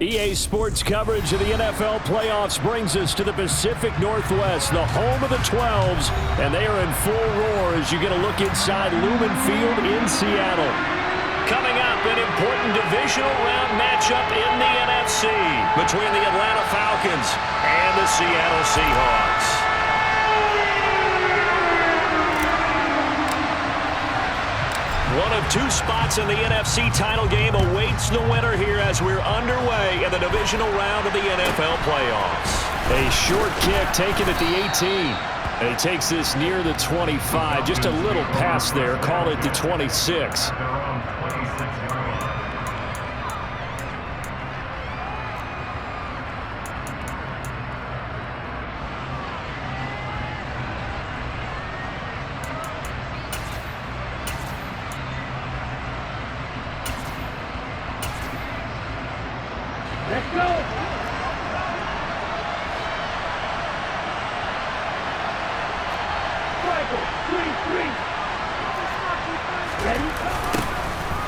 EA Sports coverage of the NFL playoffs brings us to the Pacific Northwest, the home of the 12s, and they are in full roar as you get a look inside Lumen Field in Seattle. Coming up, an important divisional round matchup in the NFC between the Atlanta Falcons and the Seattle Seahawks. One of two spots in the NFC title game awaits the winner here as we're underway in the divisional round of the NFL playoffs. A short kick taken at the 18. And he takes this near the 25. Just a little pass there. Call it the 26.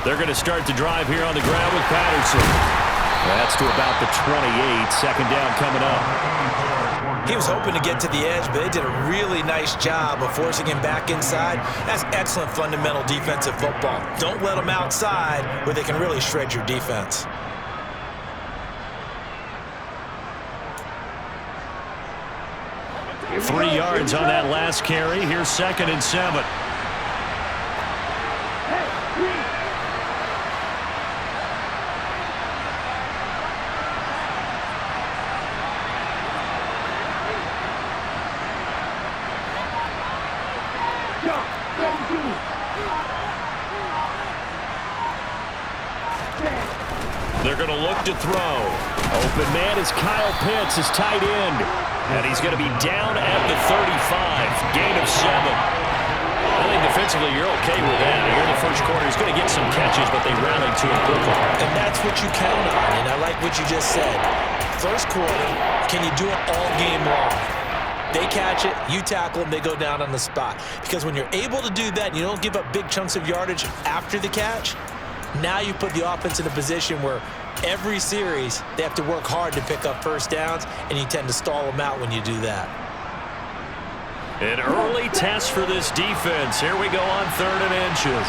They're going to start the drive here on the ground with Patterson. That's to about the 28. Second down coming up. He was hoping to get to the edge, but they did a really nice job of forcing him back inside. That's excellent fundamental defensive football. Don't let them outside where they can really shred your defense. Three yards on that last carry. Here's 2nd and 7. They're going to look to throw. Open man is Kyle Pitts, his tight end. And he's going to be down at the 35. Gain of 7. I think defensively you're okay with that. Here in the first quarter, he's going to get some catches, but they rallied to him quickly. And that's what you count on, and I like what you just said. First quarter, can you do it all game long? They catch it, you tackle them, they go down on the spot. Because when you're able to do that, and you don't give up big chunks of yardage after the catch, now you put the offense in a position where every series they have to work hard to pick up first downs, and you tend to stall them out when you do that. An early test for this defense. Here we go on 3rd and inches.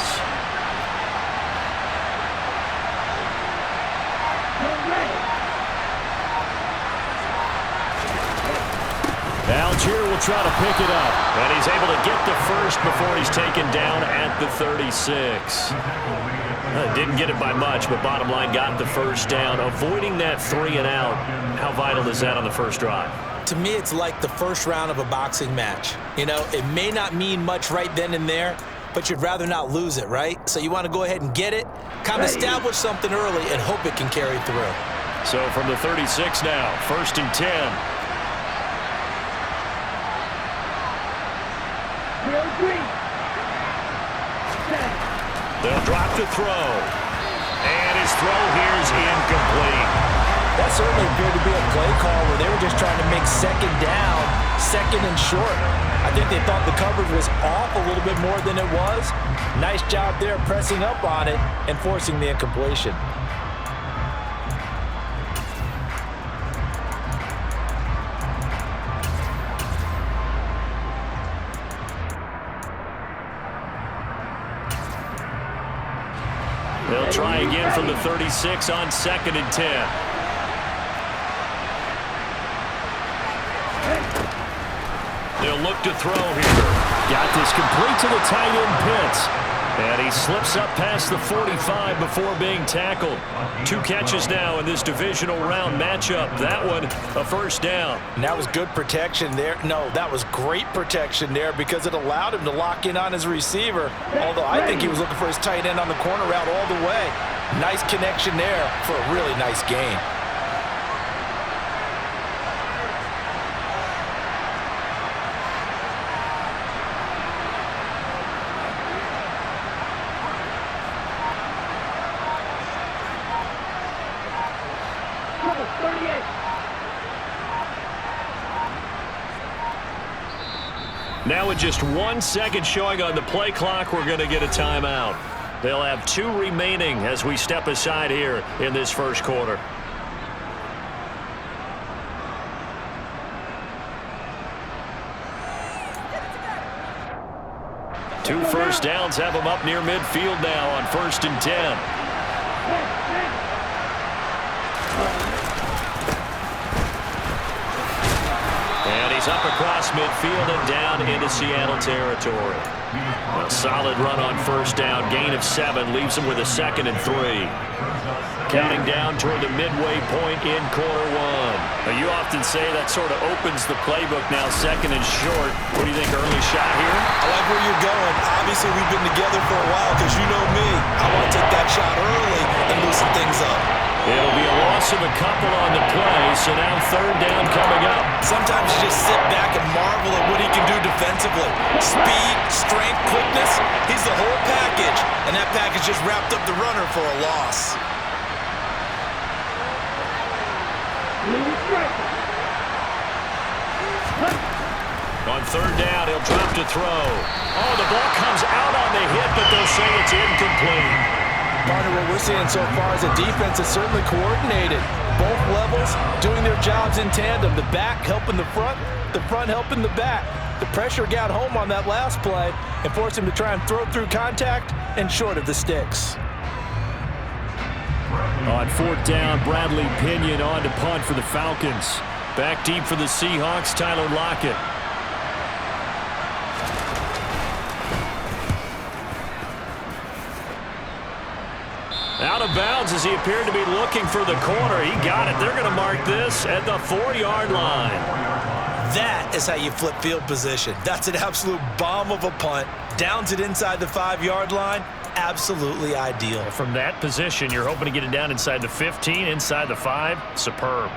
Algier will try to pick it up, and he's able to get the first before he's taken down at the 36. Didn't get it by much, but bottom line got the first down. Avoiding that 3 and out, how vital is that on the first drive? To me, it's like the first round of a boxing match. You know, it may not mean much right then and there, but you'd rather not lose it, right? So you want to go ahead and get it, kind of establish something early, and hope it can carry through. So from the 36 now, 1st and 10. They'll drop to throw. And his throw here is incomplete. That certainly appeared to be a play call where they were just trying to make 2nd down, 2nd and short. I think they thought the coverage was off a little bit more than it was. Nice job there pressing up on it and forcing the incompletion. They'll try again from the 36 on 2nd and 10. They'll look to throw here. Got this complete to the tight end Pitts. And he slips up past the 45 before being tackled. 2 catches now in this divisional round matchup. That one, a first down. And that was good protection there. No, that was great protection there because it allowed him to lock in on his receiver. Although I think he was looking for his tight end on the corner route all the way. Nice connection there for a really nice gain. Now with just 1 second showing on the play clock, we're going to get a timeout. They'll have 2 remaining as we step aside here in this first quarter. 2 first downs have them up near midfield now on 1st and 10. And he's up across midfield and down into Seattle territory. A solid run on 1st down, gain of 7, leaves him with a 2nd and 3. Counting down toward the midway point in quarter 1. Now, you often say that sort of opens the playbook now, 2nd and short. What do you think, early shot here? I like where you're going. Obviously, we've been together for a while because you know me. I want to take that shot early and loosen things up. It'll be a loss of a couple on the play, so now 3rd down coming up. Sometimes you just sit back and marvel at what he can do defensively. Speed, strength, quickness, he's the whole package. And that package just wrapped up the runner for a loss. On 3rd down, he'll drop to throw. Oh, the ball comes out on the hit, but they'll say it's incomplete. Partner, what we're seeing so far is a defense is certainly coordinated. Both levels doing their jobs in tandem. The back helping the front helping the back. The pressure got home on that last play and forced him to try and throw through contact and short of the sticks. On 4th down, Bradley Pinion on to punt for the Falcons. Back deep for the Seahawks, Tyler Lockett. Out of bounds as he appeared to be looking for the corner. He got it. They're going to mark this at the 4-yard line. That is how you flip field position. That's an absolute bomb of a punt. Downs it inside the 5-yard line. Absolutely ideal. From that position, you're hoping to get it down inside the 15, inside the 5. Superb.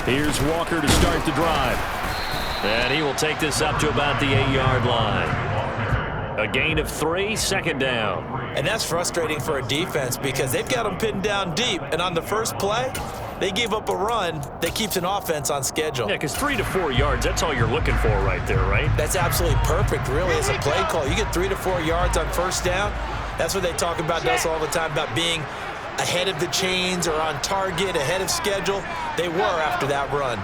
Here's Walker to start the drive. And he will take this up to about the 8-yard line. A gain of 3, 2nd down. And that's frustrating for a defense because they've got them pinned down deep. And on the first play, they gave up a run that keeps an offense on schedule. Yeah, because 3 to 4 yards, that's all you're looking for right there, right? That's absolutely perfect, really, as a play call. You get 3 to 4 yards on 1st down. That's what they talk about to us all the time, about being ahead of the chains or on target, ahead of schedule. They were after that run.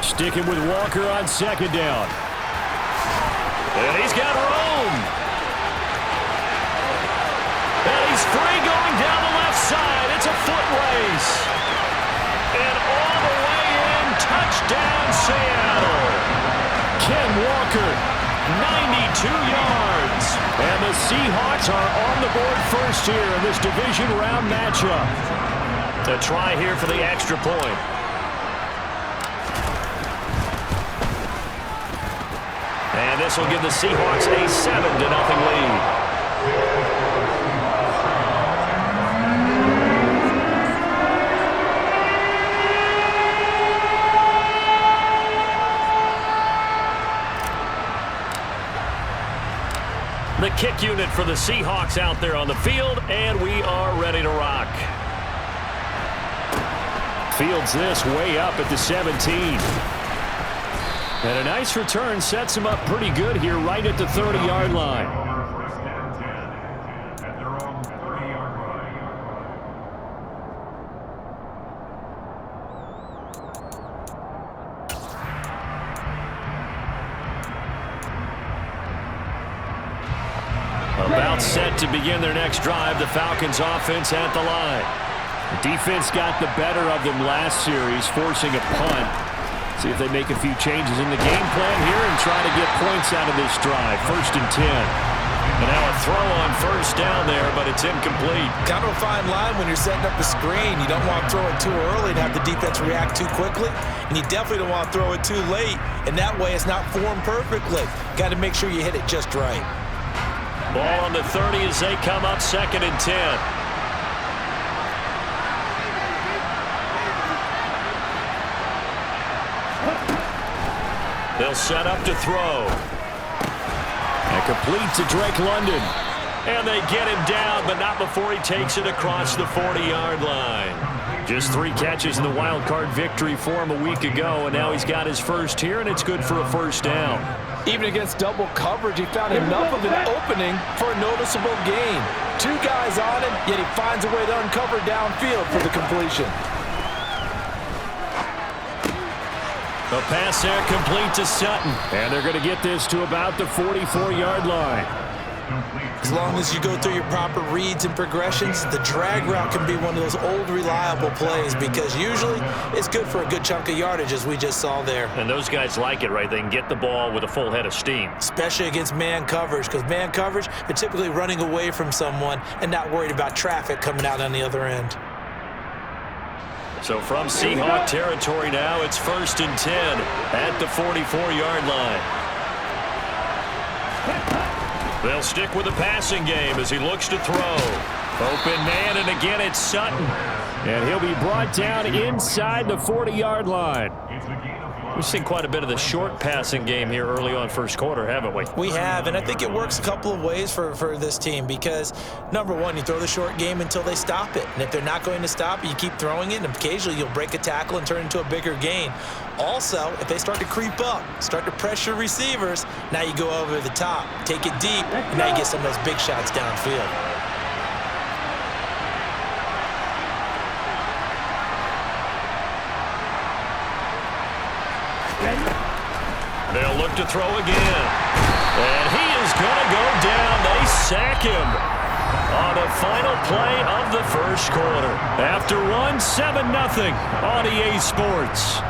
Sticking with Walker on 2nd down. And he's got room. And he's free going down the left side. It's a foot race. And all the way in, touchdown Seattle. Ken Walker, 92 yards. And the Seahawks are on the board first here in this division round matchup. A try here for the extra point. And this will give the Seahawks a 7-0 lead. The kick unit for the Seahawks out there on the field, and we are ready to rock. Fields this way up at the 17. And a nice return sets him up pretty good here right at the 30-yard line. About set to begin their next drive, the Falcons offense at the line. The defense got the better of them last series, forcing a punt. See if they make a few changes in the game plan here and try to get points out of this drive. 1st and 10. And now a throw on 1st down there, but it's incomplete. Kind of a fine line when you're setting up the screen. You don't want to throw it too early and have the defense react too quickly. And you definitely don't want to throw it too late. And that way it's not formed perfectly. Got to make sure you hit it just right. Ball on the 30 as they come up 2nd and 10. They'll set up to throw. And complete to Drake London. And they get him down, but not before he takes it across the 40-yard line. Just 3 catches in the wild card victory for him a week ago, and now he's got his first here, and it's good for a first down. Even against double coverage, he found enough of an opening for a noticeable gain. 2 guys on him, yet he finds a way to uncover downfield for the completion. The pass there complete to Sutton, and they're going to get this to about the 44-yard line. As long as you go through your proper reads and progressions, the drag route can be one of those old reliable plays because usually it's good for a good chunk of yardage, as we just saw there. And those guys like it, right? They can get the ball with a full head of steam. Especially against man coverage, because man coverage, they're typically running away from someone and not worried about traffic coming out on the other end. So from Seahawk territory now, it's 1st and 10 at the 44-yard line. They'll stick with the passing game as he looks to throw. Open man, and again it's Sutton. And he'll be brought down inside the 40-yard line. We've seen quite a bit of the short passing game here early on first quarter, haven't we? We have, and I think it works a couple of ways for this team because, number one, you throw the short game until they stop it. And if they're not going to stop it, you keep throwing it, and occasionally you'll break a tackle and turn it into a bigger gain. Also, if they start to creep up, start to pressure receivers, now you go over the top, take it deep, and now you get some of those big shots downfield. They'll look to throw again. And he is going to go down. They sack him on the final play of the first quarter. After one, 7-0 on EA Sports.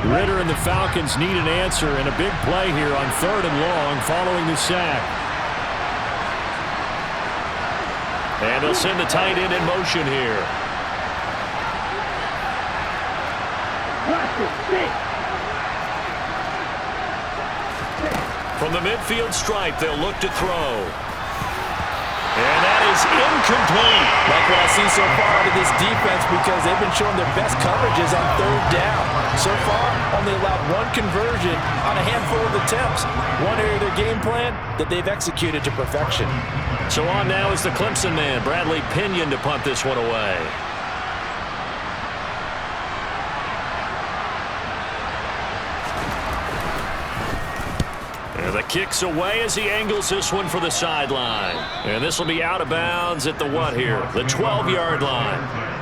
Ritter and the Falcons need an answer and a big play here on 3rd and long following the sack. And they'll send the tight end in motion here. From the midfield stripe, they'll look to throw. And that is incomplete. Like what I've seen so far out of this defense because they've been showing their best coverages on 3rd down. So far, only allowed 1 conversion on a handful of attempts. One area of their game plan that they've executed to perfection. So on now is the Clemson man, Bradley Pinion, to punt this one away. And the kick's away as he angles this one for the sideline. And this will be out of bounds at the what here? The 12-yard line.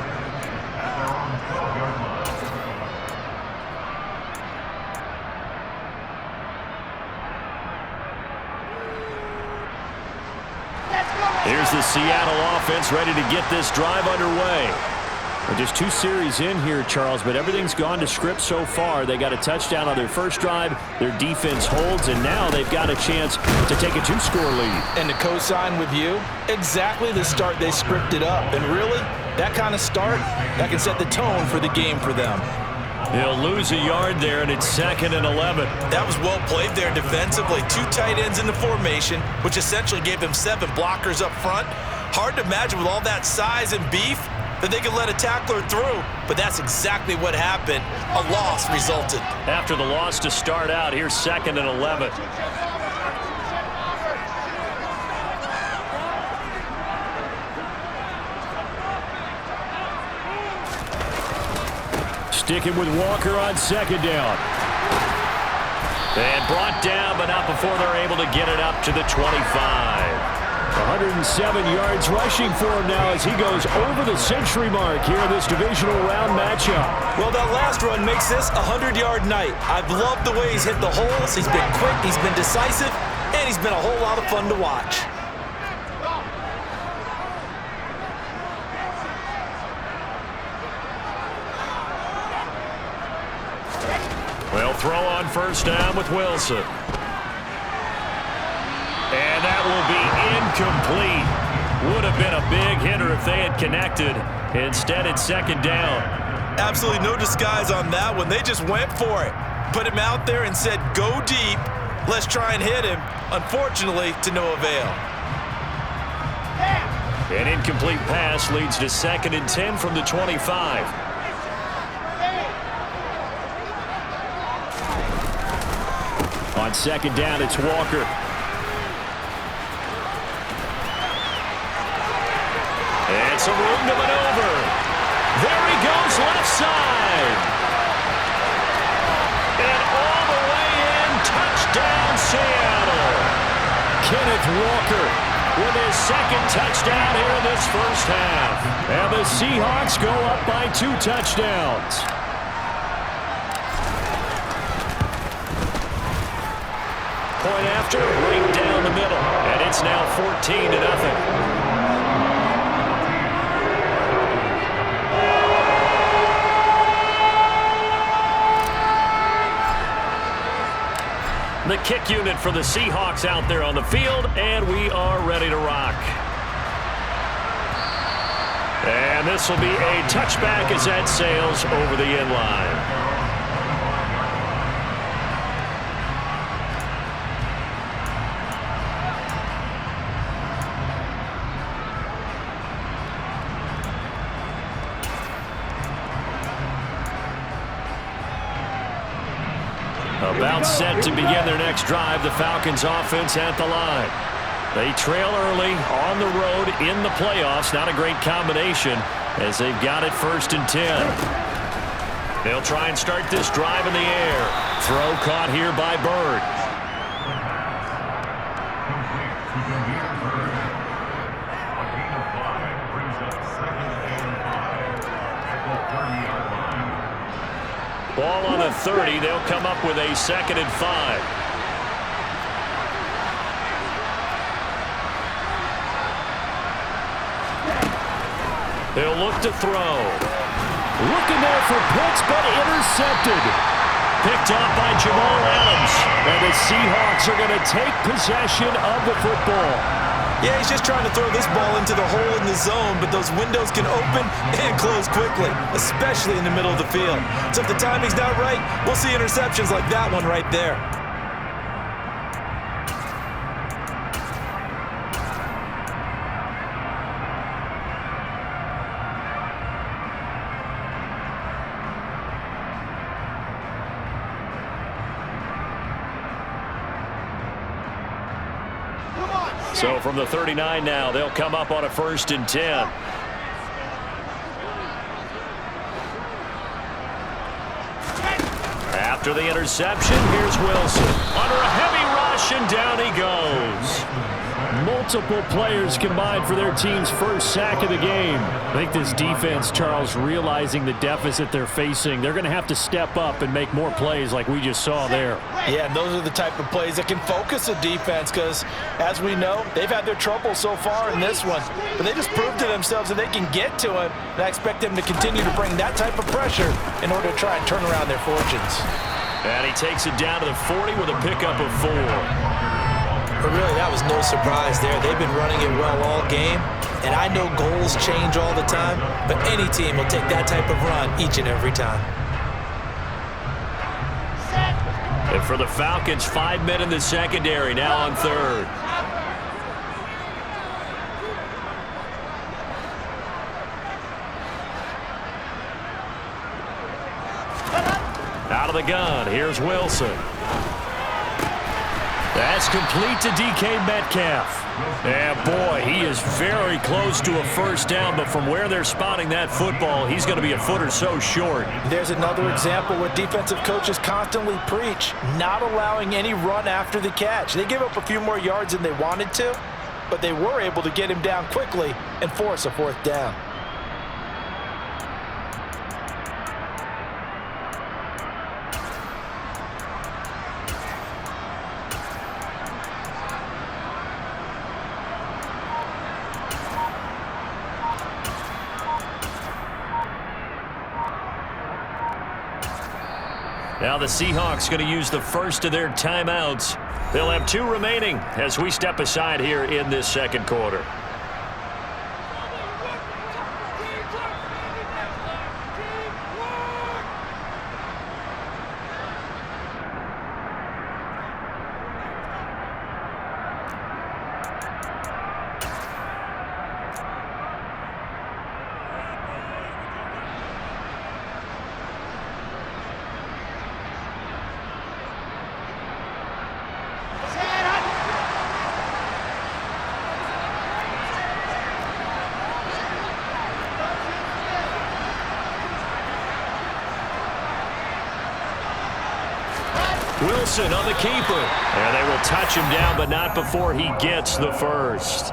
Here's the Seattle offense ready to get this drive underway. Well, just 2 series in here, Charles, but everything's gone to script so far. They got a touchdown on their first drive. Their defense holds, and now they've got a chance to take a 2-score lead. And to co-sign with you, exactly the start they scripted up. And really, that kind of start, that can set the tone for the game for them. He'll lose a yard there, and it's 2nd and 11. That was well played there defensively. 2 tight ends in the formation, which essentially gave them 7 blockers up front. Hard to imagine with all that size and beef that they could let a tackler through, but that's exactly what happened. A loss resulted. After the loss to start out, here's 2nd and 11. Sticking with Walker on 2nd down. And brought down, but not before they're able to get it up to the 25. 107 yards rushing for him now as he goes over the century mark here in this divisional round matchup. Well, that last run makes this a 100-yard night. I've loved the way he's hit the holes. He's been quick, he's been decisive, and he's been a whole lot of fun to watch. Well, throw on 1st down with Wilson. And that will be incomplete. Would have been a big hitter if they had connected. Instead, it's 2nd down. Absolutely no disguise on that one. They just went for it. Put him out there and said, go deep. Let's try and hit him. Unfortunately, to no avail. An incomplete pass leads to 2nd and 10 from the 25. On 2nd down, it's Walker. And some room to maneuver. There he goes, left side. And all the way in, touchdown Seattle. Kenneth Walker with his 2nd touchdown here in this first half. And the Seahawks go up by 2 touchdowns. Point after, right down the middle. And it's now 14-0. The kick unit for the Seahawks out there on the field, and we are ready to rock. And this will be a touchback as that sails over the end line. About set to begin their next drive, the Falcons offense at the line. They trail early on the road in the playoffs. Not a great combination as they've got it 1st and 10. They'll try and start this drive in the air. Throw caught here by Bird. Ball on a 30. They'll come up with a 2nd and 5. They'll look to throw. Looking there for Pitts, but intercepted. Picked off by Jamal Adams. And the Seahawks are going to take possession of the football. Yeah, he's just trying to throw this ball into the hole in the zone, but those windows can open and close quickly, especially in the middle of the field. So if the timing's not right, we'll see interceptions like that one right there. So from the 39 now, they'll come up on a 1st and 10. After the interception, here's Wilson. Under a heavy rush, and down he goes. Multiple players combined for their team's 1st sack of the game. I think this defense, Charles, realizing the deficit they're facing, they're going to have to step up and make more plays like we just saw there. Yeah, and those are the type of plays that can focus a defense because, as we know, they've had their trouble so far in this one. But they just proved to themselves that they can get to it, and I expect them to continue to bring that type of pressure in order to try and turn around their fortunes. And he takes it down to the 40 with a pickup of 4. But really, that was no surprise there. They've been running it well all game, and I know goals change all the time, but any team will take that type of run each and every time. And for the Falcons, 5 men in the secondary, now on 3rd. Out of the gun, here's Wilson. That's complete to DK Metcalf. And boy, he is very close to a 1st down, but from where they're spotting that football, he's going to be a foot or so short. There's another example where defensive coaches constantly preach, not allowing any run after the catch. They give up a few more yards than they wanted to, but they were able to get him down quickly and force a 4th down. Now the Seahawks going to use the 1st of their timeouts. They'll have 2 remaining as we step aside here in this 2nd quarter. Wilson on the keeper. And they will touch him down, but not before he gets the first.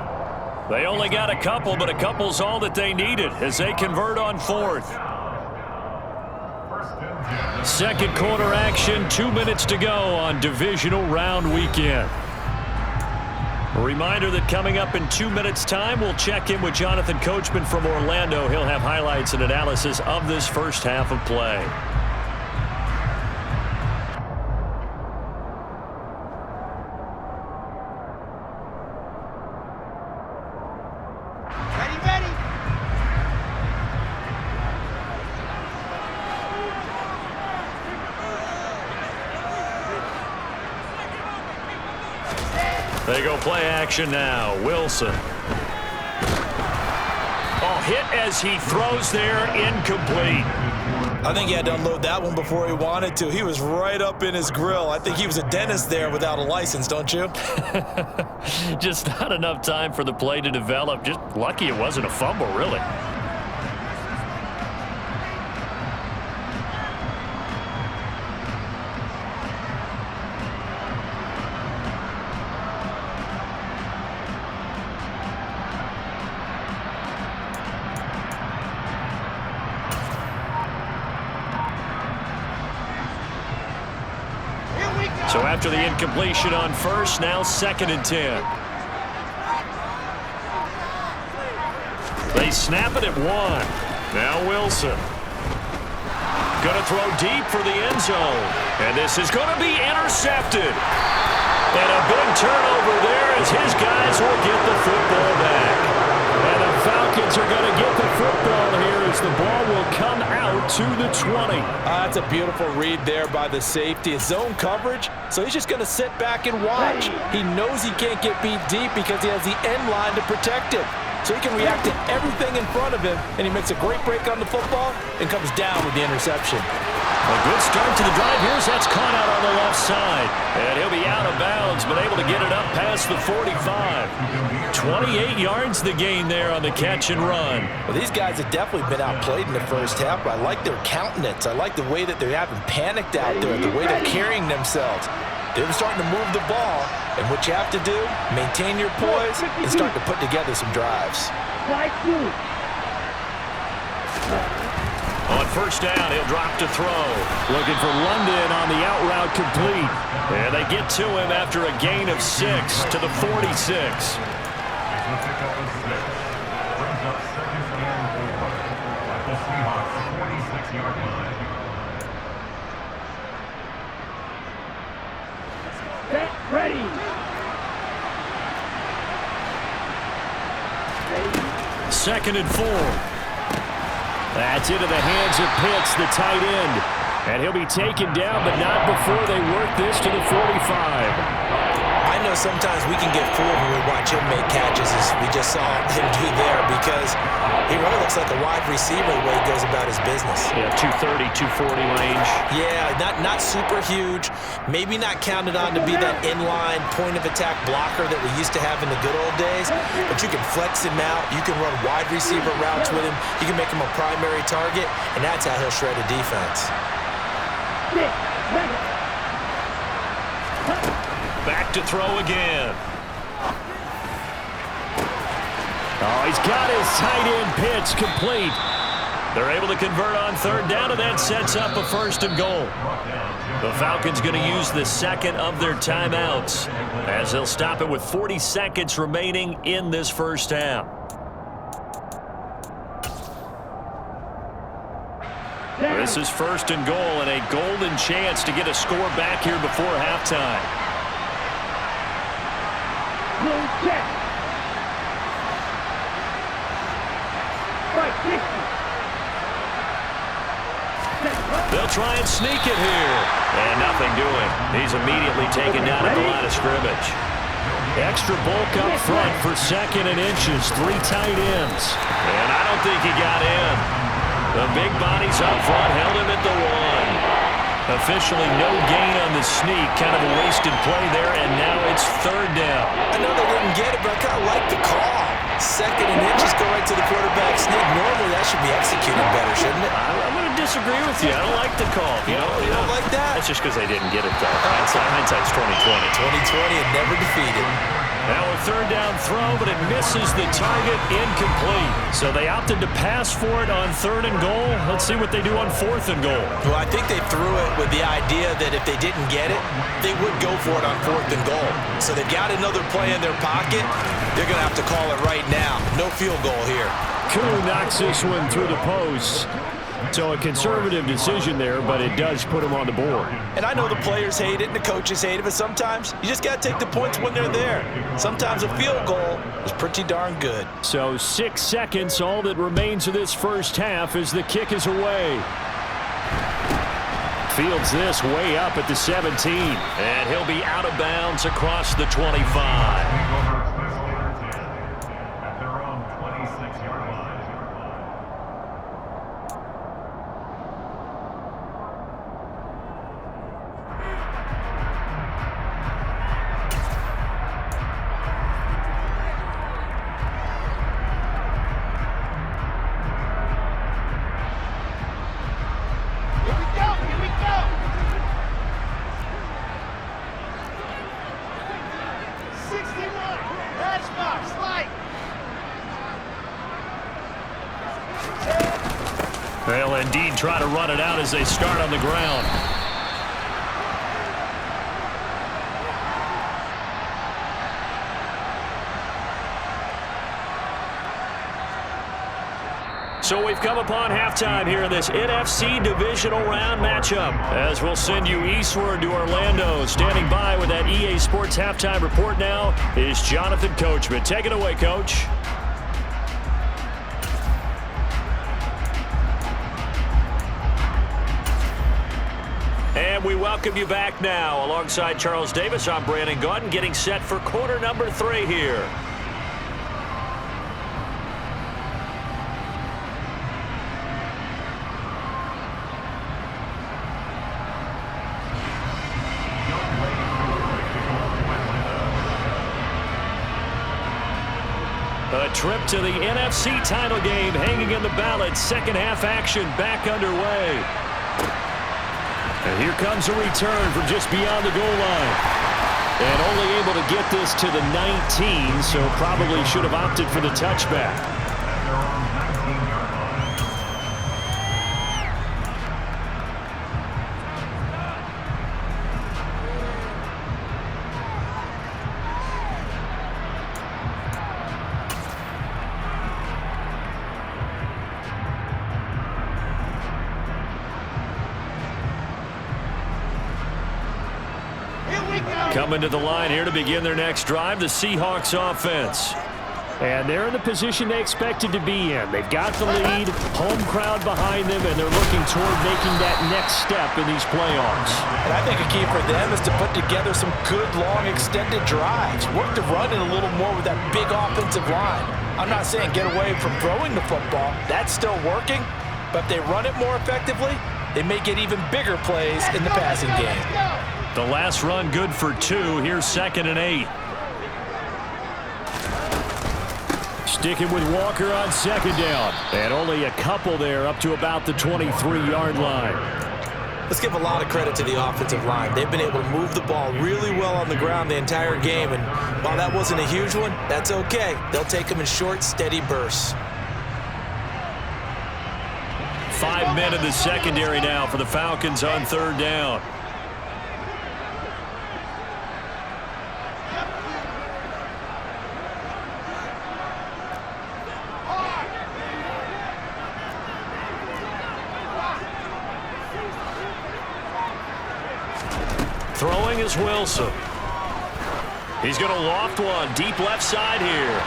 They only got a couple, but a couple's all that they needed as they convert on fourth. Second quarter action, 2 minutes to go on divisional round weekend. A reminder that coming up in 2 minutes' time, we'll check in with Jonathan Coachman from Orlando. He'll have highlights and analysis of this first half of play. They go play action now. Wilson. Oh, hit as he throws there, incomplete. I think he had to unload that one before he wanted to. He was right up in his grill. I think he was a dentist there without a license, don't you? Just not enough time for the play to develop. Just lucky it wasn't a fumble, really. So after the incompletion on first, now 2nd and 10. They snap it at 1. Now Wilson. Going to throw deep for the end zone. And this is going to be intercepted. And a big turnover there as his guys will get the football back. And the Falcons are going to get the football here as the ball will come out to the 20. That's a beautiful read there by the safety. It's zone coverage, so he's just going to sit back and watch. He knows he can't get beat deep because he has the end line to protect him. So he can react to everything in front of him, and he makes a great break on the football and comes down with the interception. A good start to the drive. Here's that's caught out on the left side. And he'll be out of bounds, but able to get it up past the 45. 28 yards the gain there on the catch and run. Well, these guys have definitely been outplayed in the first half, but I like their countenance. I like the way that they're having panicked out there, the way they're carrying themselves. They're starting to move the ball, and what you have to do, maintain your poise and start to put together some drives. On first down, he'll drop to throw. Looking for London on the out route complete. And they get to him after a gain of 6 to the 46. Ready. Second and 4. That's into the hands of Pitts, the tight end. And he'll be taken down, but not before they work this to the 45. I know sometimes we can get fooled when we watch him make catches, as we just saw him do there, because he really looks like a wide receiver the way he goes about his business. Yeah, 230, 240 range. Yeah, not super huge. Maybe not counted on to be that inline point-of-attack blocker that we used to have in the good old days, but you can flex him out. You can run wide receiver routes with him. You can make him a primary target, and that's how he'll shred a defense. Back to throw again. Oh, he's got his tight end Pitts complete. They're able to convert on third down, and that sets up a first and goal. The Falcons going to use the second of their timeouts as they'll stop it with 40 seconds remaining in this first half. This is first and goal and a golden chance to get a score back here before halftime. They'll try and sneak it here. And nothing doing. He's immediately taken down at the line of scrimmage. Extra bulk up front for 2nd and inches. 3 tight ends. And I don't think he got in. The big bodies up front held him at the 1. Officially no gain on the sneak. Kind of a wasted play there, and now it's third down. I know they didn't get it, but I kind of like the call. 2nd and inches go right to the quarterback sneak. Normally, that should be executed better, shouldn't it? I'm going to disagree with you. I don't like the call. You don't like that? That's just because they didn't get it, though. Hindsight's 2020. 2020 and never defeated. Now a third down throw, but it misses the target, incomplete. So they opted to pass for it on 3rd and goal. Let's see what they do on 4th and goal. Well, I think they threw it with the idea that if they didn't get it, they would go for it on 4th and goal. So they've got another play in their pocket. They're going to have to call it right now. No field goal here. Koo knocks this one through the post. So a conservative decision there, but it does put him on the board. And I know the players hate it and the coaches hate it, but sometimes you just got to take the points when they're there. Sometimes a field goal is pretty darn good. So 6 seconds, all that remains of this first half as the kick is away. Fields this way up at the 17, and he'll be out of bounds across the 25. They'll indeed try to run it out as they start on the ground. So we've come upon halftime here in this NFC divisional round matchup. As we'll send you eastward to Orlando. Standing by with that EA Sports halftime report now is Jonathan Coachman. Take it away, Coach. And we welcome you back now. Alongside Charles Davis, I'm Brandon Gaudin, getting set for quarter number 3 here. A trip to the NFC title game hanging in the balance. Second half action back underway. And here comes a return from just beyond the goal line. And only able to get this to the 19, so probably should have opted for the touchback. Coming to the line here to begin their next drive, the Seahawks offense. And they're in the position they expected to be in. They've got the lead, home crowd behind them, and they're looking toward making that next step in these playoffs. And I think a key for them is to put together some good, long, extended drives. Work the run in a little more with that big offensive line. I'm not saying get away from throwing the football. That's still working. But if they run it more effectively, they may get even bigger plays in the passing game. The last run good for 2. Here's 2nd and 8. Sticking with Walker on 2nd down. And only a couple there up to about the 23-yard line. Let's give a lot of credit to the offensive line. They've been able to move the ball really well on the ground the entire game. And while that wasn't a huge one, that's okay. They'll take them in short, steady bursts. 5 men in the secondary now for the Falcons on 3rd down. Throwing is Wilson. He's going to loft one deep left side here.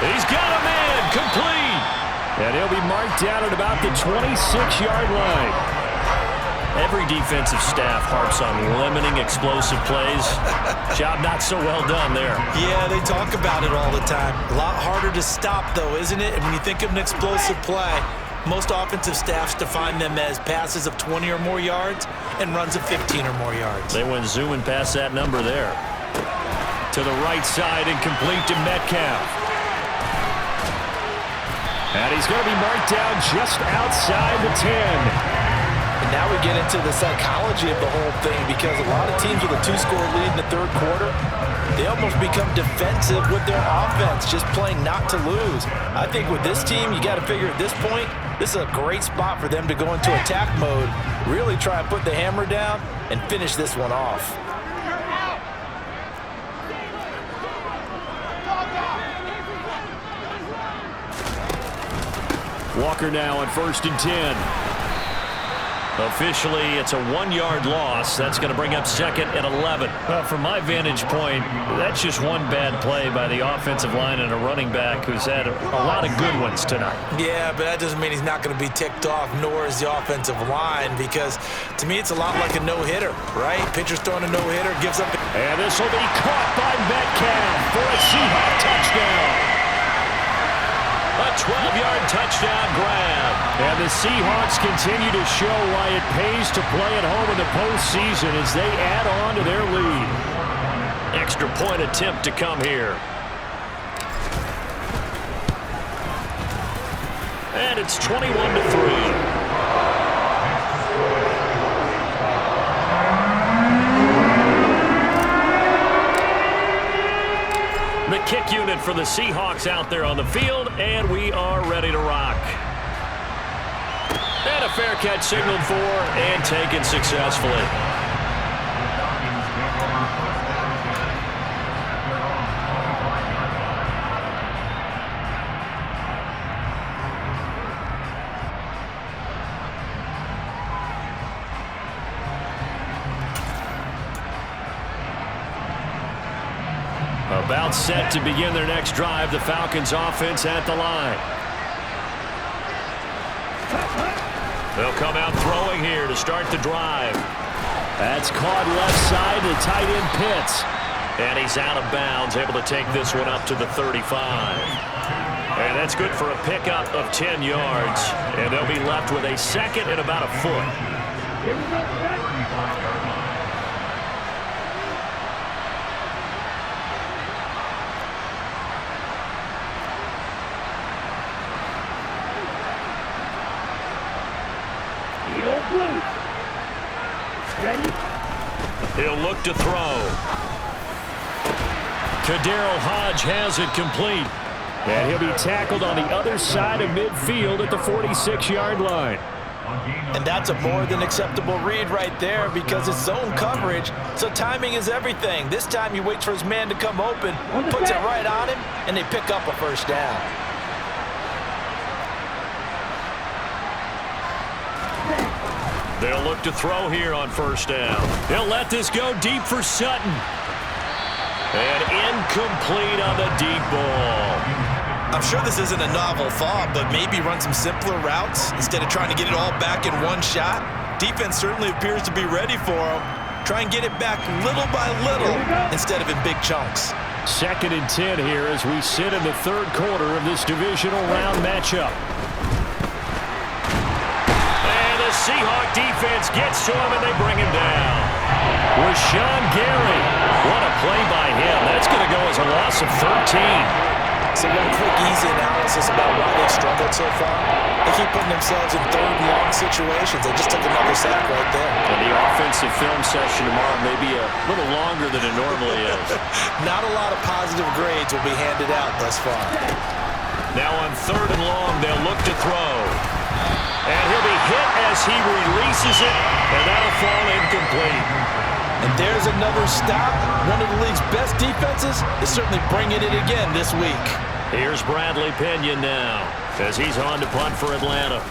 He's got a man complete. And he'll be marked down at about the 26-yard line. Every defensive staff harps on limiting explosive plays. Job not so well done there. Yeah, they talk about it all the time. A lot harder to stop, though, isn't it? And when you think of an explosive play, most offensive staffs define them as passes of 20 or more yards and runs of 15 or more yards. They went zooming past that number there. To the right side and complete to Metcalf. And he's going to be marked down just outside the 10. And now we get into the psychology of the whole thing, because a lot of teams with a 2-score lead in the third quarter, they almost become defensive with their offense, just playing not to lose. I think with this team, you got to figure at this point, this is a great spot for them to go into attack mode, really try and put the hammer down and finish this one off. Walker now on 1st and 10. Officially, it's a 1-yard loss. That's going to bring up 2nd and 11. Well, from my vantage point, that's just one bad play by the offensive line and a running back who's had a lot of good ones tonight. Yeah, but that doesn't mean he's not going to be ticked off, nor is the offensive line, because to me it's a lot like a no-hitter, right? Pitcher's throwing a no-hitter, gives up. And this will be caught by Metcalf for a Seahawk touchdown. A 12-yard touchdown grab. And the Seahawks continue to show why it pays to play at home in the postseason as they add on to their lead. Extra point attempt to come here. And it's 21-3. The kick unit for the Seahawks out there on the field, and we are ready to rock. And a fair catch signaled for and taken successfully. About set to begin their next drive, the Falcons offense at the line. They'll come out throwing here to start the drive. That's caught left side to tight end Pitts. And he's out of bounds, able to take this one up to the 35. And that's good for a pickup of 10 yards. And they'll be left with a 2nd and about a foot. He'll look to throw. Kaderil Hodge has it complete. And he'll be tackled on the other side of midfield at the 46-yard line. And that's a more than acceptable read right there, because it's zone coverage, so timing is everything. This time he waits for his man to come open, puts it right on him, and they pick up a first down. They'll look to throw here on 1st down. They'll let this go deep for Sutton. And incomplete on the deep ball. I'm sure this isn't a novel thought, but maybe run some simpler routes instead of trying to get it all back in one shot. Defense certainly appears to be ready for him. Try and get it back little by little instead of in big chunks. 2nd and 10 here as we sit in the third quarter of this divisional round matchup. Seahawk defense gets to him, and they bring him down. Rashawn Gary. What a play by him. That's going to go as a loss of 13. So one quick, easy analysis about why they've struggled so far. They keep putting themselves in 3rd and long situations. They just took another sack right there. And the offensive film session tomorrow may be a little longer than it normally is. Not a lot of positive grades will be handed out thus far. Now on 3rd and long, they'll look to throw. And he'll be hit as he releases it, and that'll fall incomplete. And there's another stop. One of the league's best defenses is certainly bringing it again this week. Here's Bradley Pinion now as he's on to punt for Atlanta.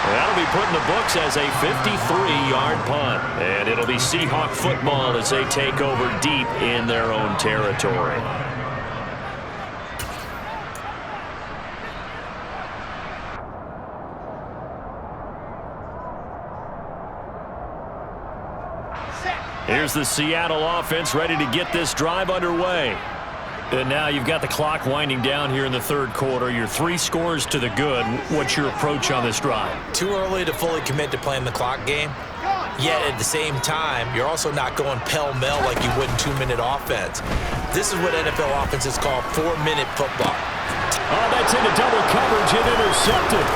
That'll be put in the books as a 53-yard punt. And it'll be Seahawk football as they take over deep in their own territory. Here's the Seattle offense ready to get this drive underway. And now you've got the clock winding down here in the third quarter. You're 3 scores to the good. What's your approach on this drive? Too early to fully commit to playing the clock game. Yet at the same time, you're also not going pell-mell like you would in 2-minute offense. This is what NFL offenses call 4-minute football. Oh, that's into double coverage and intercepted.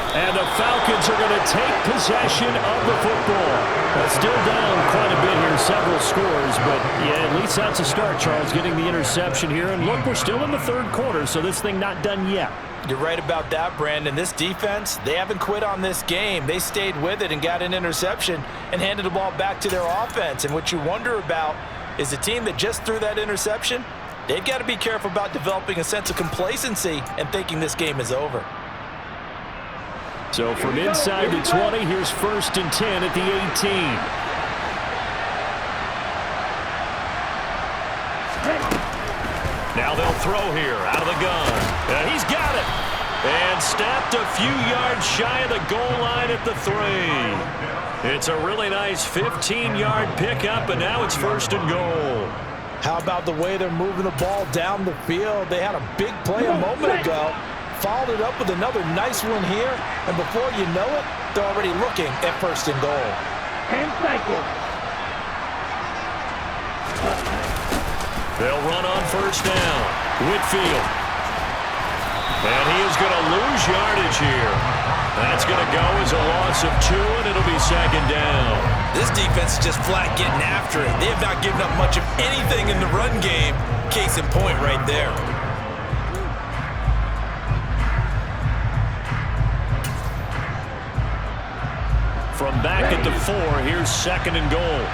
And the Falcons are going to take possession of the football. Still down quite a bit here, several scores, but yeah, at least that's a start, Charles, getting the interception here. And look, we're still in the third quarter, so this thing not done yet. You're right about that, Brandon. This defense, they haven't quit on this game. They stayed with it and got an interception and handed the ball back to their offense. And what you wonder about is the team that just threw that interception, they've got to be careful about developing a sense of complacency and thinking this game is over. So from inside the 20, here's 1st and 10 at the 18. Now they'll throw here out of the gun. He's got it. And snapped a few yards shy of the goal line at the 3. It's a really nice 15-yard pickup, and now it's 1st and goal. How about the way they're moving the ball down the field? They had a big play a moment ago. Followed it up with another nice one here, and before you know it, they're already looking at 1st and goal. They'll run on 1st down. Whitfield. And he is going to lose yardage here. That's going to go as a loss of 2, and it'll be 2nd down. This defense is just flat getting after it. They have not given up much of anything in the run game. Case in point right there. From back at the 4, here's 2nd and goal.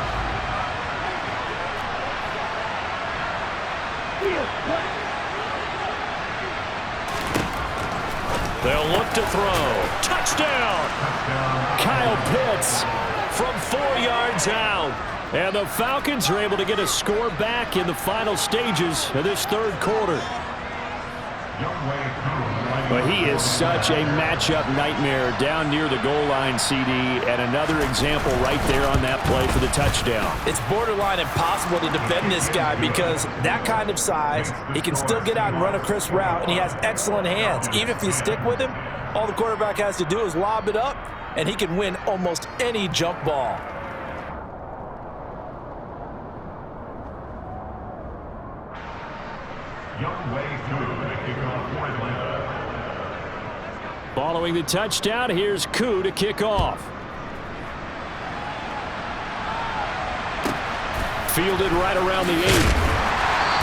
They'll look to throw. Touchdown! Kyle Pitts from 4 yards out. And the Falcons are able to get a score back in the final stages of this 3rd quarter. But he is such a matchup nightmare down near the goal line, CD, and another example right there on that play for the touchdown. It's borderline impossible to defend this guy because that kind of size, he can still get out and run a crisp route, and he has excellent hands. Even if you stick with him, all the quarterback has to do is lob it up, and he can win almost any jump ball. Following the touchdown, here's Koo to kick off. Fielded right around the 8.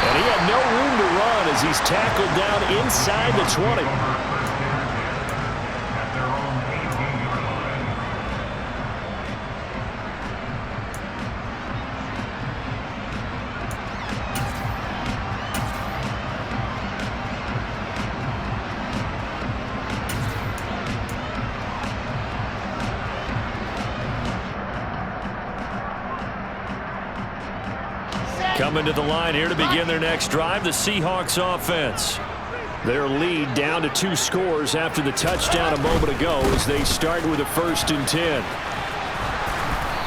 And he had no room to run as he's tackled down inside the 20. Coming to the line here to begin their next drive, the Seahawks offense. Their lead down to 2 scores after the touchdown a moment ago as they start with a 1st and 10.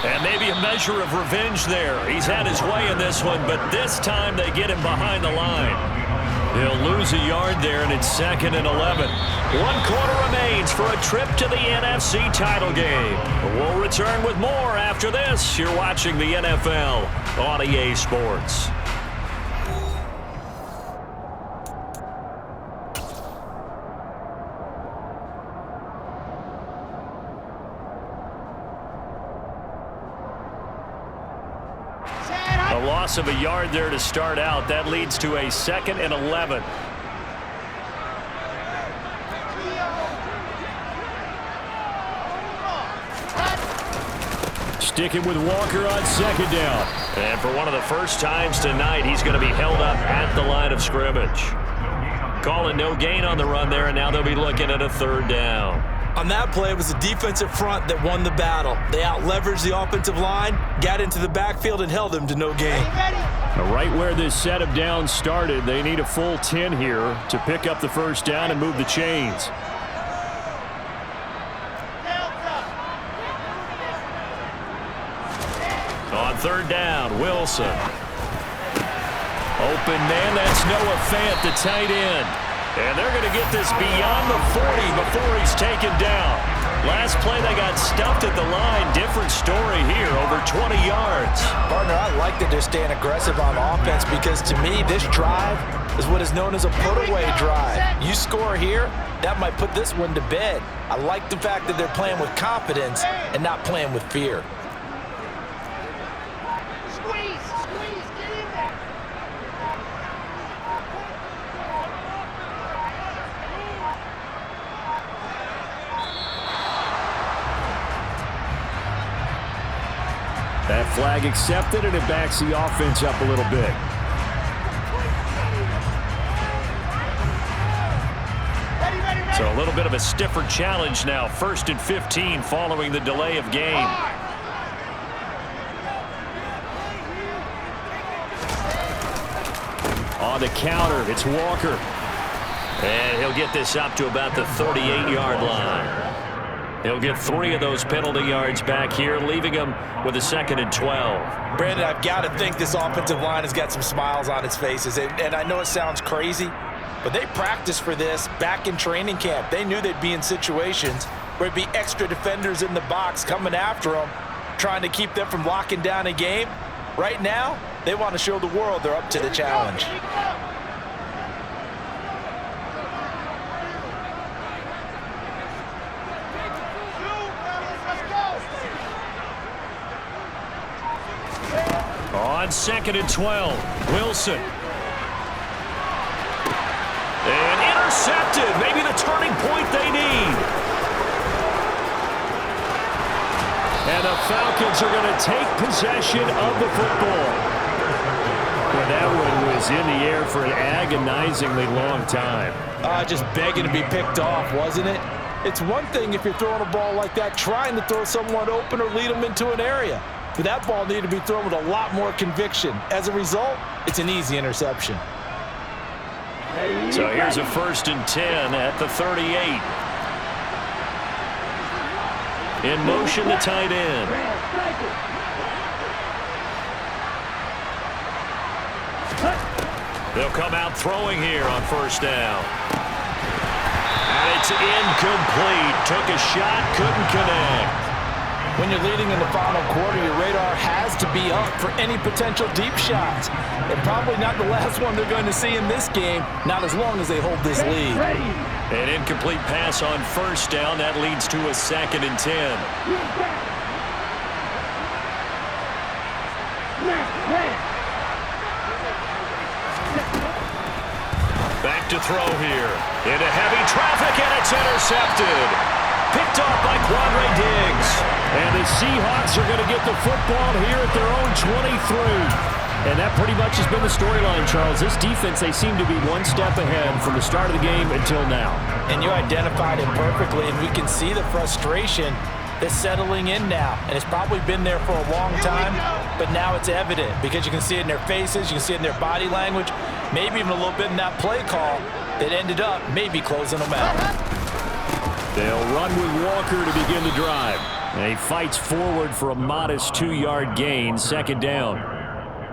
And maybe a measure of revenge there. He's had his way in this one, but this time they get him behind the line. He'll lose a yard there, and it's 2nd and 11. 1 quarter remains for a trip to the NFC title game. We'll return with more after this. You're watching the NFL on EA Sports. A loss of a yard there to start out. That leads to a 2nd and 11. Sticking with Walker on 2nd down. And for one of the first times tonight, he's going to be held up at the line of scrimmage. Calling no gain on the run there, and now they'll be looking at a 3rd down. On that play, it was the defensive front that won the battle. They out-leveraged the offensive line, got into the backfield, and held them to no gain. Right where this set of downs started, they need a full 10 here to pick up the 1st down and move the chains. On 3rd down, Wilson. Open man, that's Noah Fant, the tight end. And they're going to get this beyond the 40 before he's taken down. Last play, they got stuffed at the line. Different story here, over 20 yards. Partner, I like that they're staying aggressive on offense because, to me, this drive is what is known as a put-away drive. You score here, that might put this one to bed. I like the fact that they're playing with confidence and not playing with fear. That flag accepted, and it backs the offense up a little bit. So a little bit of a stiffer challenge now. 1st and 15 following the delay of game. On the counter, it's Walker. And he'll get this up to about the 38-yard line. He'll get 3 of those penalty yards back here, leaving him with a 2nd and 12. Brandon, I've got to think this offensive line has got some smiles on its faces. And I know it sounds crazy, but they practiced for this back in training camp. They knew they'd be in situations where it'd be extra defenders in the box coming after them, trying to keep them from locking down a game. Right now, they want to show the world they're up to the challenge. On 2nd and 12, Wilson. And intercepted. Maybe the turning point they need. And the Falcons are going to take possession of the football. Well, that one was in the air for an agonizingly long time. Just begging to be picked off, wasn't it? It's one thing if you're throwing a ball like that, trying to throw someone open or lead them into an area. But that ball needed to be thrown with a lot more conviction. As a result, it's an easy interception. So here's a 1st and 10 at the 38. In motion, the tight end. They'll come out throwing here on 1st down. And it's incomplete. Took a shot, couldn't connect. When you're leading in the final quarter, your radar has to be up for any potential deep shots. And probably not the last one they're going to see in this game, not as long as they hold this lead. An incomplete pass on 1st down. That leads to a 2nd and 10. Back to throw here. Into heavy traffic, and it's intercepted. Picked off by Quandre Diggs. And the Seahawks are going to get the football here at their own 23. And that pretty much has been the storyline, Charles. This defense, they seem to be one step ahead from the start of the game until now. And you identified it perfectly, and we can see the frustration that's settling in now. And it's probably been there for a long time, but now it's evident because you can see it in their faces, you can see it in their body language, maybe even a little bit in that play call that ended up maybe closing them out. They'll run with Walker to begin the drive. And he fights forward for a modest 2-yard gain, 2nd down.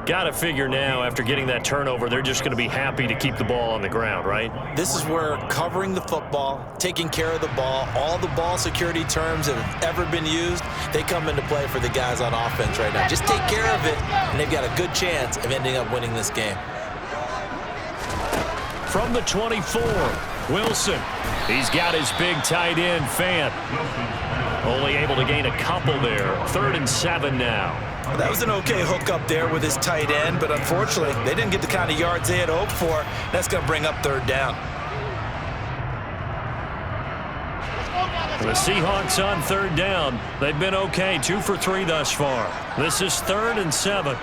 Got to figure now, after getting that turnover, they're just going to be happy to keep the ball on the ground, right? This is where covering the football, taking care of the ball, all the ball security terms that have ever been used, they come into play for the guys on offense right now. Just take care of it, and they've got a good chance of ending up winning this game. From the 24, Wilson. He's got his big tight end, Fant. Only able to gain a couple there. 3rd and 7 now. Well, that was an okay hook up there with his tight end, but unfortunately, they didn't get the kind of yards they had hoped for. That's going to bring up 3rd down. The Seahawks on 3rd down. They've been okay, 2 for 3 thus far. This is 3rd and 7.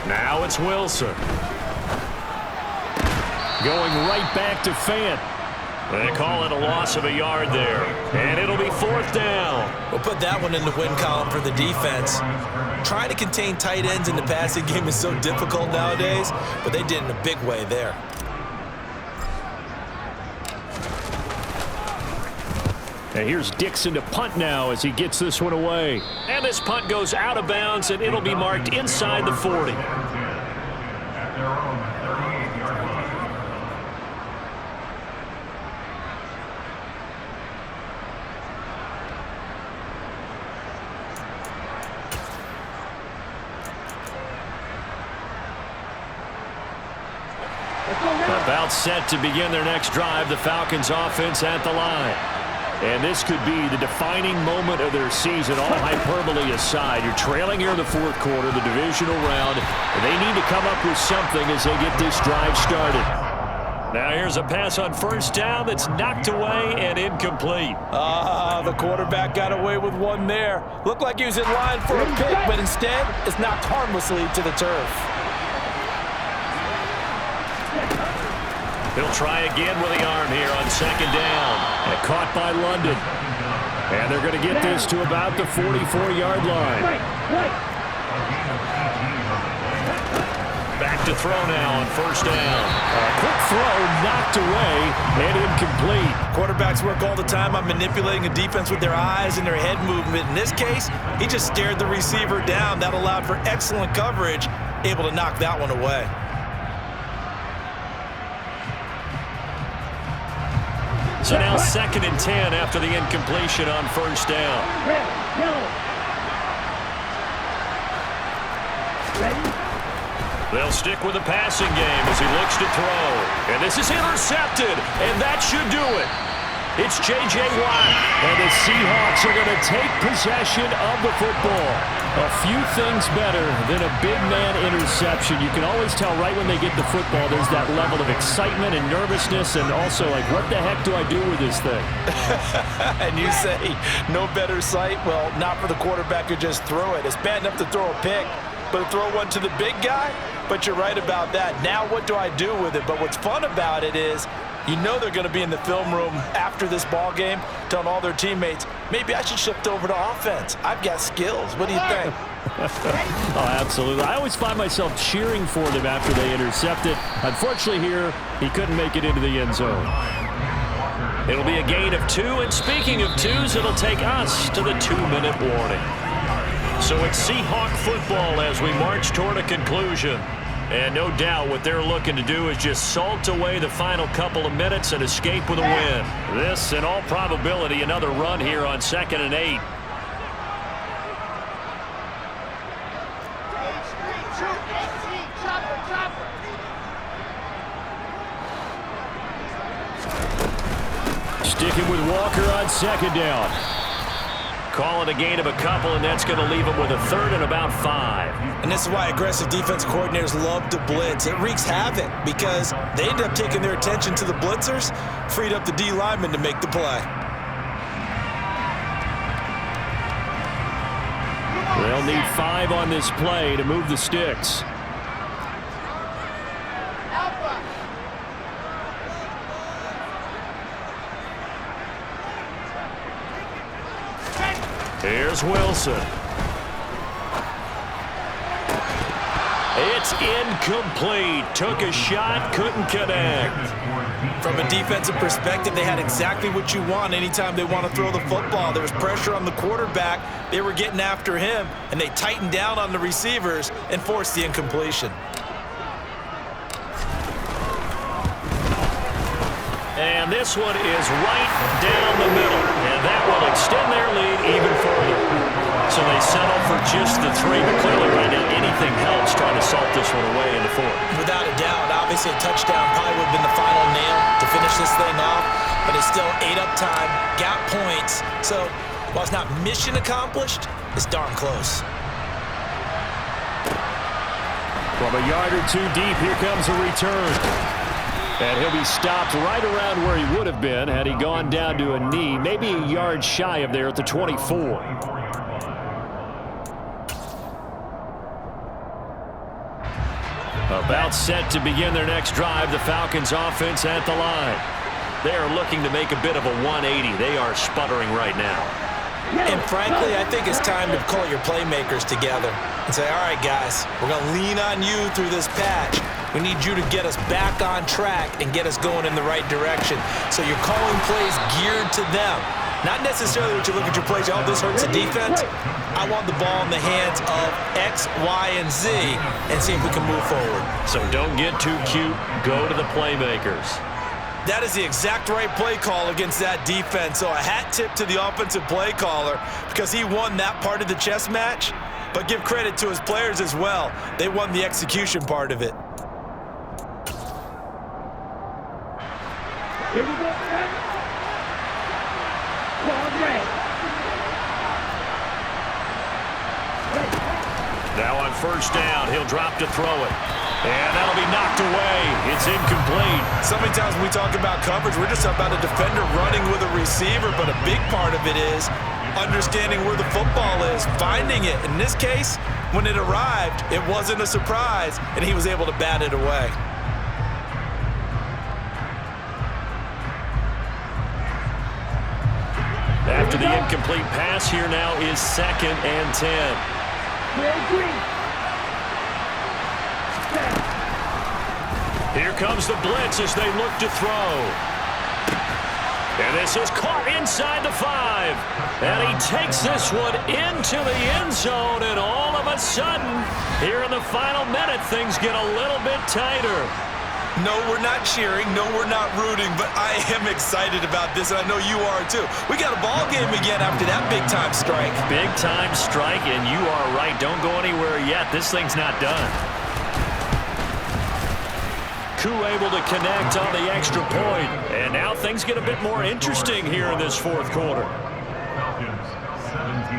Now it's Wilson. Going right back to Fant. They call it a loss of a yard there. And it'll be 4th down. We'll put that one in the win column for the defense. Trying to contain tight ends in the passing game is so difficult nowadays, but they did in a big way there. And here's Dixon to punt now as he gets this one away. And this punt goes out of bounds, and it'll be marked inside the 40. About set to begin their next drive, the Falcons offense at the line. And this could be the defining moment of their season, all hyperbole aside. You're trailing here in the fourth quarter, the divisional round, and they need to come up with something as they get this drive started. Now here's a pass on first down that's knocked away and incomplete. The quarterback got away with one there. Looked like he was in line for a pick, but instead it's knocked harmlessly to the turf. He'll try again with the arm here on second down. And caught by London. And they're going to get this to about the 44-yard line. Back to throw now on first down. A quick throw knocked away and incomplete. Quarterbacks work all the time on manipulating a defense with their eyes and their head movement. In this case, he just stared the receiver down. That allowed for excellent coverage, able to knock that one away. So now 2nd and 10 after the incompletion on first down. They'll stick with the passing game as he looks to throw. And this is intercepted, and that should do it. It's J.J. Watt, and the Seahawks are going to take possession of the football. A few things better than a big man interception. You can always tell right when they get the football, there's that level of excitement and nervousness, and also like, what the heck do I do with this thing? And you say, no better sight? Well, not for the quarterback who just throw it. It's bad enough to throw a pick, but to throw one to the big guy? But you're right about that. Now what do I do with it? But what's fun about it is, you know they're going to be in the film room after this ball game telling all their teammates, maybe I should shift over to offense. I've got skills. What do you think? Oh, absolutely. I always find myself cheering for them after they intercept it. Unfortunately here, he couldn't make it into the end zone. It'll be a gain of 2, and speaking of 2s, it'll take us to the 2-minute warning. So it's Seahawk football as we march toward a conclusion. And no doubt what they're looking to do is just salt away the final couple of minutes and escape with a win. This, in all probability, another run here on 2nd and 8. Sticking with Walker on 2nd down. Call it a gain of a couple, and that's going to leave them with a 3rd and about 5. And this is why aggressive defensive coordinators love to blitz. It wreaks havoc because they end up taking their attention to the blitzers, freed up the D lineman to make the play. They'll need 5 on this play to move the sticks. Here's Wilson. It's incomplete. Took a shot, couldn't connect. From a defensive perspective, they had exactly what you want anytime they want to throw the football. There was pressure on the quarterback. They were getting after him, and they tightened down on the receivers and forced the incompletion. And this one is right down the middle, and that will extend their lead even further. So they settle for just the 3, but clearly right now anything helps trying to salt this one away in the 4th. Without a doubt, obviously a touchdown probably would have been the final nail to finish this thing off, but it's still 8 up time, got points. So while it's not mission accomplished, it's darn close. From a yard or 2 deep, here comes a return. And he'll be stopped right around where he would have been had he gone down to a knee, maybe a yard shy of there at the 24. About set to begin their next drive, the Falcons offense at the line. They are looking to make a bit of a 180. They are sputtering right now. And frankly, I think it's time to call your playmakers together and say, all right, guys, we're going to lean on you through this patch. We need you to get us back on track and get us going in the right direction. So you're calling plays geared to them. Not necessarily what you look at your plays, oh, this hurts the defense. I want the ball in the hands of X, Y, and Z and see if we can move forward. So don't get too cute. Go to the playmakers. That is the exact right play call against that defense. So a hat tip to the offensive play caller because he won that part of the chess match. But give credit to his players as well. They won the execution part of it. Here we go. Now on first down, he'll drop to throw it. And that'll be knocked away. It's incomplete. So many times when we talk about coverage, we're just about a defender running with a receiver, but a big part of it is understanding where the football is, finding it. In this case, when it arrived, it wasn't a surprise, and he was able to bat it away. After the incomplete pass, here now is 2nd and 10. Here comes the blitz as they look to throw. And this is caught inside the 5. And he takes this one into the end zone, and all of a sudden, here in the final minute, things get a little bit tighter. No, we're not cheering. No, we're not rooting, but I am excited about this, and I know you are too. We got a ball game again after that big-time strike. Big-time strike, and you are right. Don't go anywhere yet. This thing's not done. Koo able to connect on the extra point, and now things get a bit more interesting here in this 4th quarter. Falcons, 17.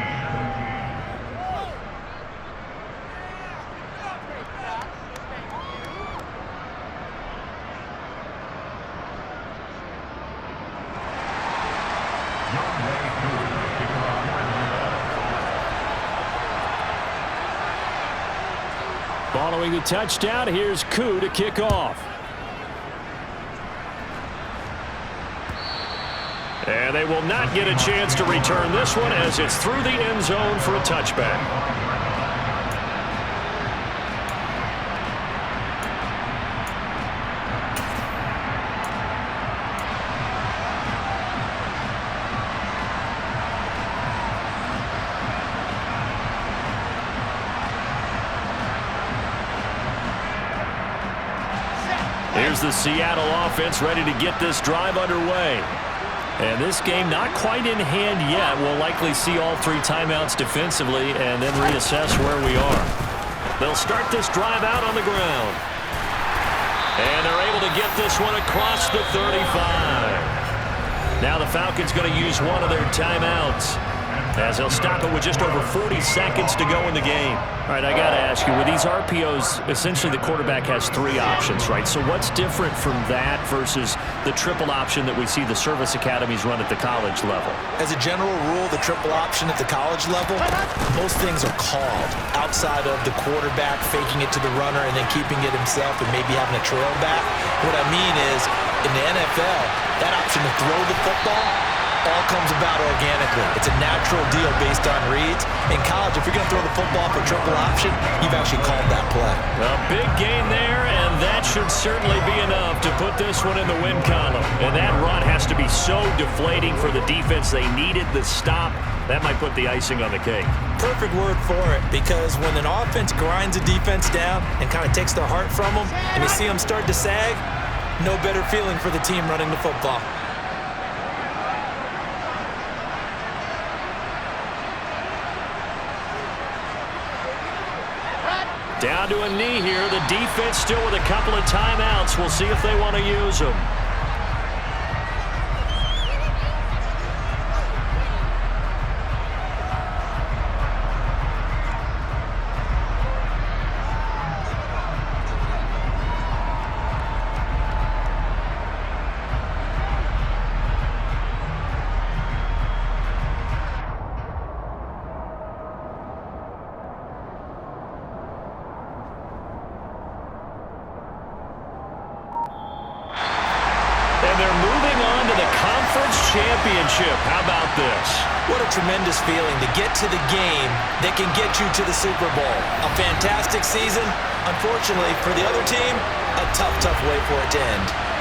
Following the touchdown, here's Koo to kick off. And they will not get a chance to return this one as it's through the end zone for a touchback. Here's the Seattle offense ready to get this drive underway. And this game not quite in hand yet. We'll likely see all 3 timeouts defensively and then reassess where we are. They'll start this drive out on the ground. And they're able to get this one across the 35. Now the Falcons going to use one of their timeouts as they'll stop it with just over 40 seconds to go in the game. All right, I got to ask you, with these RPOs, essentially the quarterback has 3 options, right? So what's different from that versus the triple option that we see the service academies run at the college level? As a general rule, the triple option at the college level, most things are called outside of the quarterback faking it to the runner and then keeping it himself and maybe having a trail back. What I mean is, in the NFL, that option to throw the football all comes about organically. It's a natural deal based on reads. In college, if you're going to throw the football for triple option, you've actually called that play. A big gain there, and that should certainly be enough to put this one in the win column. And that run has to be so deflating for the defense. They needed the stop. That might put the icing on the cake. Perfect word for it, because when an offense grinds a defense down and kind of takes their heart from them, and you see them start to sag, no better feeling for the team running the football. Down to a knee here. The defense still with a couple of timeouts. We'll see if they want to use them. Championship. How about this? What a tremendous feeling to get to the game that can get you to the Super Bowl. A fantastic season. Unfortunately, for the other team, a tough way for it to end.